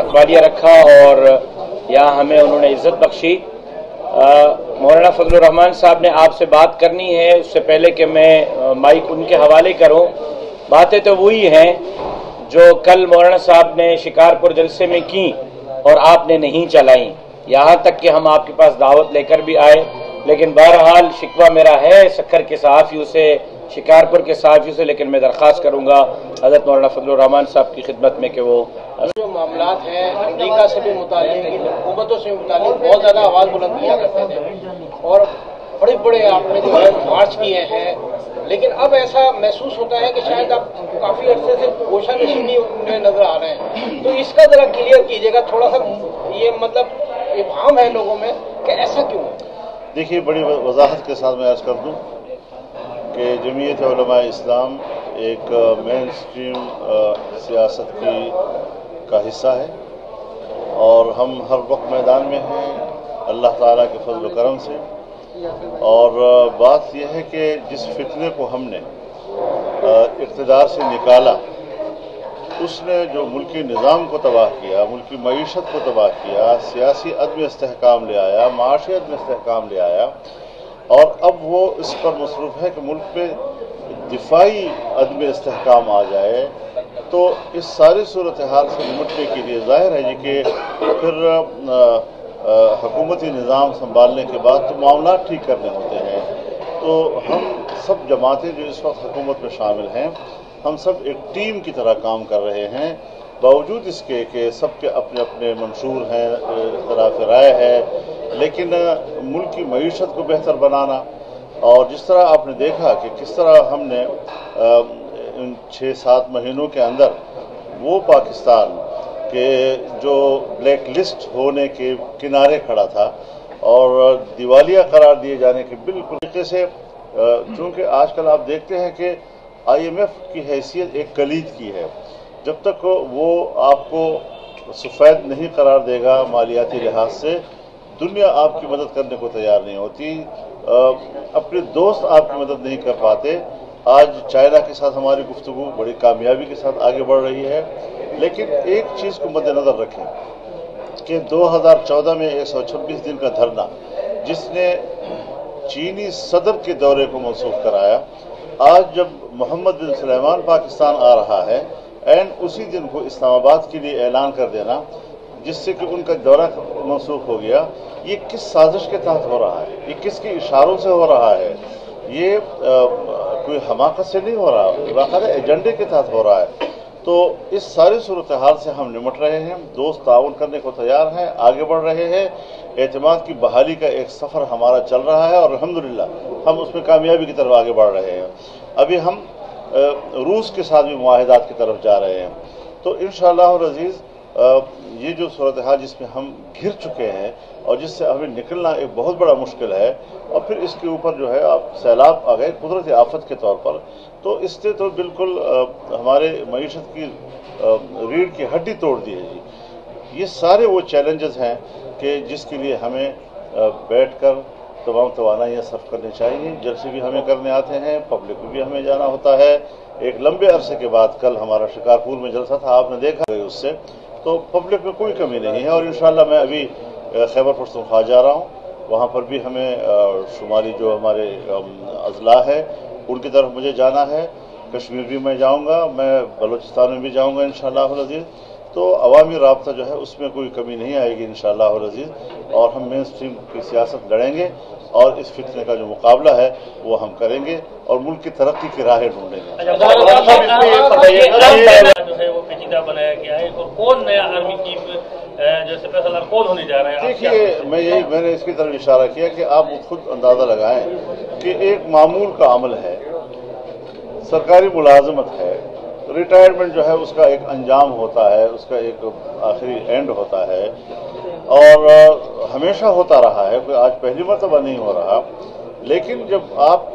इस्तकबालिया रखा और यहाँ हमें उन्होंने इज़्ज़त बख्शी। मौलाना फजलुर रहमान साहब ने आपसे बात करनी है, उससे पहले कि मैं माइक उनके हवाले करूँ। बातें तो वही हैं जो कल मौलाना साहब ने शिकारपुर जलसे में की और आपने नहीं चलाई, यहाँ तक कि हम आपके पास दावत लेकर भी आए। लेकिन बहरहाल शिकवा मेरा है सक्खर के सहाफ़ियों से, शिकारपुर के सहाफ़ियों से, लेकिन मैं दरख्वास्त करूँगा हज़रत मौलाना फजलुर रहमान साहब की खिदमत में कि वो जो मामलात हैं अमरीका से भी मुताल्लिक़, हुकूमतों से भी मुताल्लिक़ बहुत ज़्यादा आवाज़ बुलंद किया करते थे और बड़े बड़े आपने जो है मार्च किए हैं, लेकिन अब ऐसा महसूस होता है कि शायद आप काफ़ी अरसे से गोशा नशीनी में नज़र आ रहे हैं। तो इसका ज़रा क्लियर कीजिएगा, थोड़ा सा ये मतलब इब्हाम है लोगों में कि ऐसा क्यों है। देखिए, बड़ी वजाहत के साथ मैं अर्ज़ कर दूँ कि जमीयत उलमा इस्लाम एक मेन स्ट्रीम सियासत का हिस्सा है और हम हर वक्त मैदान में हैं अल्लाह ताला के फजल करम से। और बात यह है कि जिस फितने को हमने इक़्तिदार से निकाला, उसने जो मुल्की निज़ाम को तबाह किया, मुल्की मईशत को तबाह किया, सियासी अदम इस्तेहकाम ले आया, माशी अदम इस्तेहकाम ले आया, और अब वो इस पर मसरूफ़ है कि मुल्क में दिफाई अदम इस्तेहकाम आ जाए। तो इस सारी सूरत हाल से निपटने के लिए ज़ाहिर है जी कि फिर हुकूमती निज़ाम संभालने के बाद तो मामला ठीक करने होते हैं। तो हम सब जमातें जो इस वक्त हुकूमत में शामिल हैं, हम सब एक टीम की तरह काम कर रहे हैं, बावजूद इसके कि सबके अपने अपने मंशूर हैं, इख्तिलाफ राय है, लेकिन मुल्क की मईशत को बेहतर बनाना। और जिस तरह आपने देखा कि किस तरह हमने इन 6-7 महीनों के अंदर वो पाकिस्तान के जो ब्लैक लिस्ट होने के किनारे खड़ा था और दिवालिया करार दिए जाने के बिल्कुल तरीके से, चूँकि आजकल आप देखते हैं कि IMF की हैसियत एक कलीद की है, जब तक वो आपको सफ़ेद नहीं करार देगा मालियाती लिहाज से, दुनिया आपकी मदद करने को तैयार नहीं होती। अपने दोस्त आपकी मदद नहीं कर पाते। आज चाइना के साथ हमारी गुफ्तगू बड़ी कामयाबी के साथ आगे बढ़ रही है, लेकिन एक चीज़ को मद्देनज़र रखें कि 2014 में 126 दिन का धरना जिसने चीनी सदर के दौरे को मनसूख कराया, आज जब मोहम्मद बिन सुलेमान पाकिस्तान आ रहा है, एंड उसी दिन को इस्लामाबाद के लिए ऐलान कर देना जिससे कि उनका दौरा मनसूख हो गया, ये किस साजिश के तहत हो रहा है, ये किसके इशारों से हो रहा है, ये कोई हमाकत से नहीं हो रहा, बाकायदा एजेंडे के तहत हो रहा है। तो इस सारी सूरत हाल से हम निमट रहे हैं, दोस्त ताउन करने को तैयार हैं, आगे बढ़ रहे हैं, एतमाद की बहाली का एक सफ़र हमारा चल रहा है और अल्हम्दुलिल्लाह हम उसमें कामयाबी की तरफ आगे बढ़ रहे हैं। अभी हम रूस के साथ भी मुआहिदात की तरफ जा रहे हैं। तो इंशाअल्लाह अज़ीज़ ये जो सूरत हाल जिसमें हम घिर चुके हैं और जिससे हमें निकलना एक बहुत बड़ा मुश्किल है, और फिर इसके ऊपर जो है आप सैलाब आ गए कुदरती आफत के तौर पर, तो इससे तो बिल्कुल हमारे मईशत की रीढ़ की हड्डी तोड़ दी है जी। ये सारे वो चैलेंजेस हैं कि जिसके लिए हमें बैठकर तमाम तवानाइयाँ सर्फ करनी चाहिए। जलसे भी हमें करने आते हैं, पब्लिक में भी हमें जाना होता है। एक लंबे अरसे के बाद कल हमारा शिकारपुर में जलसा था, आपने देखा उससे, तो पब्लिक में कोई कमी नहीं है। और इंशाअल्लाह मैं अभी खैबर पख्तूनख्वा जा रहा हूँ, वहाँ पर भी हमें शुमारी जो हमारे अजला है उनकी तरफ मुझे जाना है। कश्मीर भी मैं जाऊँगा, मैं बलूचिस्तान में भी जाऊँगा इंशाअल्लाह अज़ीज़। तो अवामी राब्ता जो है उसमें कोई कमी नहीं आएगी इंशाअल्लाह अज़ीज़, और हम मेन स्ट्रीम की सियासत लड़ेंगे और इस फितने का जो मुकाबला है वो हम करेंगे और मुल्क की तरक्की की राहें ढूंढेंगे। जो है वो पेचीदा बनाया गया है और कौन नया आर्मी चीफ जो स्पेशल सलार कौन होने जा रहा है? देखिए, मैंने इसकी तरफ इशारा किया कि आप खुद अंदाज़ा लगाएं कि एक मामूल का अमल है, सरकारी मुलाजमत है, रिटायरमेंट जो है उसका एक अंजाम होता है, उसका एक आखिरी एंड होता है और हमेशा होता रहा है, कोई आज पहली मर्तबा नहीं हो रहा। लेकिन जब आप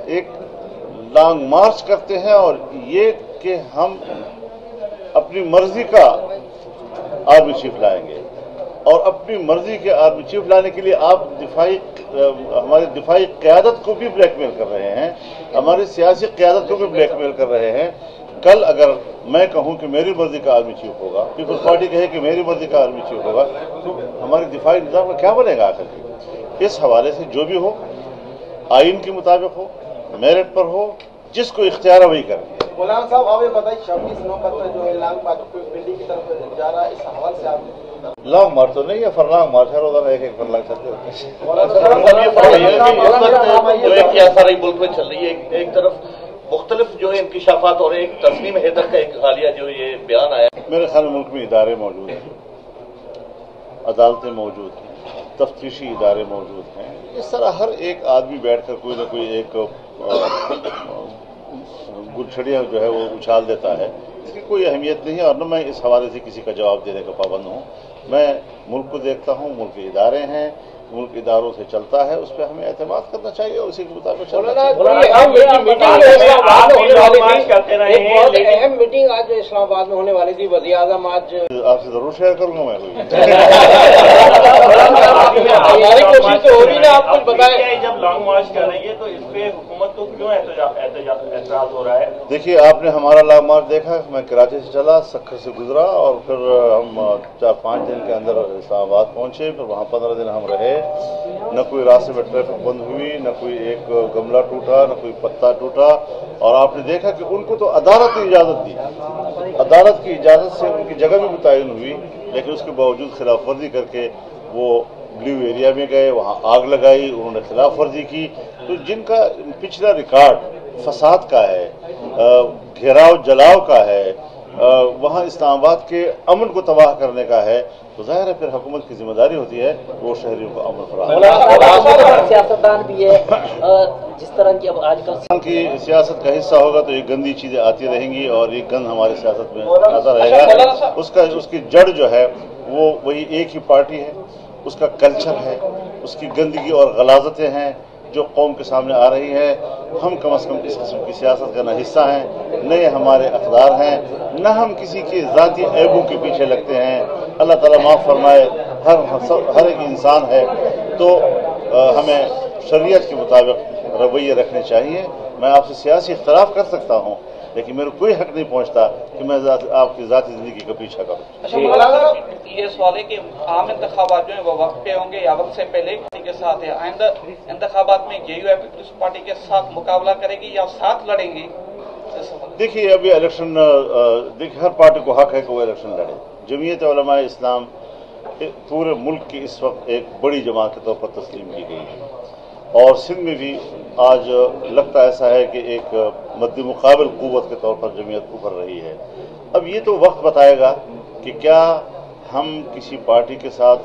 एक लॉन्ग मार्च करते हैं और ये कि हम अपनी मर्जी का आर्मी चीफ लाएंगे और अपनी मर्जी के आर्मी चीफ लाने के लिए आप हमारी दिफाई क़यादत को भी ब्लैकमेल कर रहे हैं, हमारी सियासी क़यादत को भी ब्लैकमेल कर रहे हैं। कल अगर मैं कहूं कि मेरी मर्जी का आर्मी चीफ होगा, पीपल्स पार्टी कहे कि मेरी मर्जी का आर्मी चीफ होगा, तो हमारे दिफाई निज़ाम का क्या बनेगा आखिर? इस हवाले से जो भी हो आइन के मुताबिक हो, मेरिट पर हो, जिसको इख्तियार है वही करें। मौलाना साहब आप ये बताइए 26 नौ पत्र जो है लॉन्ग मार्च बिल्डिंग की तरफ जा रहा है, इस हवाले से आप लॉन्ग मार्च तो नहीं है, फरलॉन्ग मार्च है, रोजाना एक फरलॉन्ग चलते होते जो एक यासाराई मुल्क में चल रही है, एक तरफ मुख्तलिफ जो है इंकिशाफात और एक तस्नीम हैदर का एक हालिया जो ये बयान आया। मेरे ख्याल में मुल्क में इदारे मौजूद हैं, अदालतें मौजूद हैं, तफ्तीशी इदारे मौजूद हैं। इस तरह हर एक आदमी बैठकर कोई ना कोई एक गुलछड़ियाँ जो है वो उछाल देता है, इसकी कोई अहमियत नहीं है। और न मैं इस हवाले से किसी का जवाब देने का पाबंद हूँ। मैं मुल्क को देखता हूँ, मुल्क के इदारे हैं, मुल्क इदारों से चलता है, उस पर हमें एतमाद करना चाहिए और उसी के मुताबिक चलना चाहिए। अहम मीटिंग आज इस्लामाबाद में होने वाली थी, वज़ीर आज़म आज आपसे जरूर शेयर करूंगा मैं कोई। हमारी कोशिश तो हो रही ना, आप कुछ बताएं। जब लॉन्ग मार्च कर रही है तो इस पे हुकूमत को क्यों एतराज हो रहा है? देखिए, आपने हमारा लॉन्ग मार्च देखा, मैं कराची से चला, सक्खर से गुजरा और फिर हम 4-5 दिन के अंदर इस्लामाबाद पहुंचे। फिर वहाँ 15 दिन हम रहे। न कोई रास्ते में ट्रैफिक बंद हुई, न कोई एक गमला टूटा, न कोई पत्ता टूटा। और आपने देखा कि उनको तो अदालत ने इजाज़त दी, अदालत की इजाज़त से उनकी जगह भी मुतयन हुई, लेकिन उसके बावजूद खिलाफ वर्जी करके वो ब्लू एरिया में गए, वहाँ आग लगाई, उन्होंने खिलाफ वर्जी की। तो जिनका पिछला रिकॉर्ड फसाद का है, घेराव जलाव का है, वहाँ इस्लामाबाद के अमन को तबाह करने का है, तो जाहिर है फिर हुकूमत की जिम्मेदारी होती है वो शहरियों को अमन फराहम। सियासतदान भी है, जिस तरह की अब आजकल की सियासत का हिस्सा होगा तो ये गंदी चीजें आती रहेंगी और ये गंद हमारी सियासत में आता रहेगा। उसकी जड़ जो है वो वही एक ही पार्टी है, उसका कल्चर है, उसकी गंदगी और गलाजतें हैं जो कौम के सामने आ रही है। हम कम अज़ कम इस किस्म की सियासत का न हिस्सा हैं, न ये हमारे अक़दार हैं, न हम किसी के ज़ाती ऐबों के पीछे लगते हैं। अल्लाह ताला माफ़ फरमाए, हर एक इंसान है, तो हमें शरीयत के मुताबिक रवैये रखने चाहिए। मैं आपसे सियासी इख्तलाफ कर सकता हूँ, लेकिन मेरे कोई हक नहीं पहुँचता कि मैं आपकी ज़ाती ज़िंदगी का पीछा करूँ। ये सवाल है कि आम इंतखाबात जो है वो वक्त पे होंगे या वक्त से पहले के साथ है? आइंदा इंतखाबात में जेयूएफ पीपल्स पार्टी के साथ मुकाबला करेगी या साथ लड़ेंगी? देखिए, अभी इलेक्शन, देखिए हर पार्टी को हक है कि वो इलेक्शन लड़े। जमीयत उलमा इस्लाम पूरे मुल्क की इस वक्त एक बड़ी जमात के तौर पर तस्लीम की गई है और सिंध में भी आज लगता ऐसा है कि एक मद्दे मुकाबिल क़ुव्वत के तौर पर जमीयत उभर रही है। अब ये तो वक्त बताएगा कि क्या हम किसी पार्टी के साथ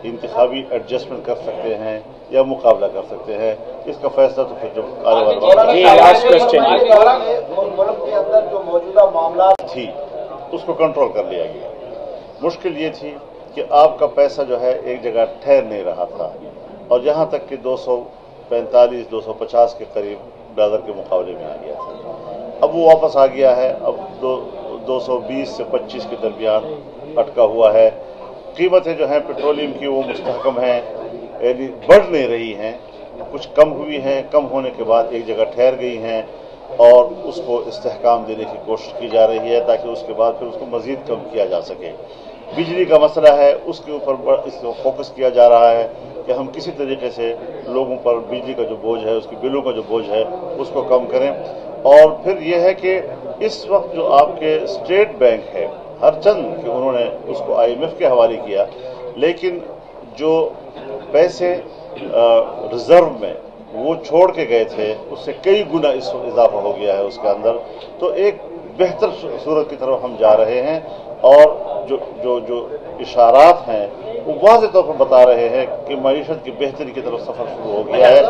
इंतखाबी एडजस्टमेंट कर सकते हैं या मुकाबला कर सकते हैं। इसका फैसला तो फिर जब आने मुल्क के अंदर जो मौजूदा मामला थी उसको कंट्रोल कर लिया गया। मुश्किल ये थी कि आपका पैसा जो है एक जगह ठहर नहीं रहा था और यहाँ तक कि 245-250 के करीब डॉलर के मुकाबले में आ गया था। अब वो वापस आ गया है, अब 220 से 25 के दरमियान अटका हुआ है। कीमतें जो हैं पेट्रोलियम की वो मुस्तहकम हैं, यानी बढ़ नहीं रही हैं, कुछ कम हुई हैं, कम होने के बाद एक जगह ठहर गई हैं और उसको इस्तेहकाम देने की कोशिश की जा रही है ताकि उसके बाद फिर उसको मज़ीद कम किया जा सके। बिजली का मसला है, उसके ऊपर इसको फोकस किया जा रहा है कि हम किसी तरीके से लोगों पर बिजली का जो बोझ है, उसकी बिलों का जो बोझ है, उसको कम करें। और फिर यह है कि इस वक्त जो आपके स्टेट बैंक है हर चंद कि उन्होंने उसको IMF के हवाले किया, लेकिन जो पैसे रिजर्व में वो छोड़ के गए थे उससे कई गुना इस इजाफा हो गया है उसके अंदर। तो एक बेहतर सूरत की तरफ हम जा रहे हैं और जो इशारात हैं वो वाज़ेह तौर पर बता रहे हैं कि मईशत की बेहतरी की तरफ सफर शुरू हो गया है।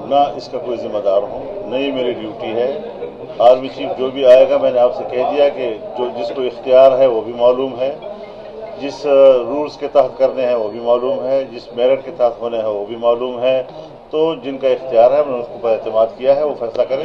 ना इसका कोई जिम्मेदार हूँ, नहीं मेरी ड्यूटी है। आर्मी चीफ जो भी आएगा, मैंने आपसे कह दिया कि जो जिसको इख्तियार है वो भी मालूम है, जिस रूल्स के तहत करने हैं वो भी मालूम है, जिस मेरिट के तहत होने हैं वो भी मालूम है। तो जिनका इख्तियार है मैंने उसको पर एतमाद किया है, वो फैसला करें।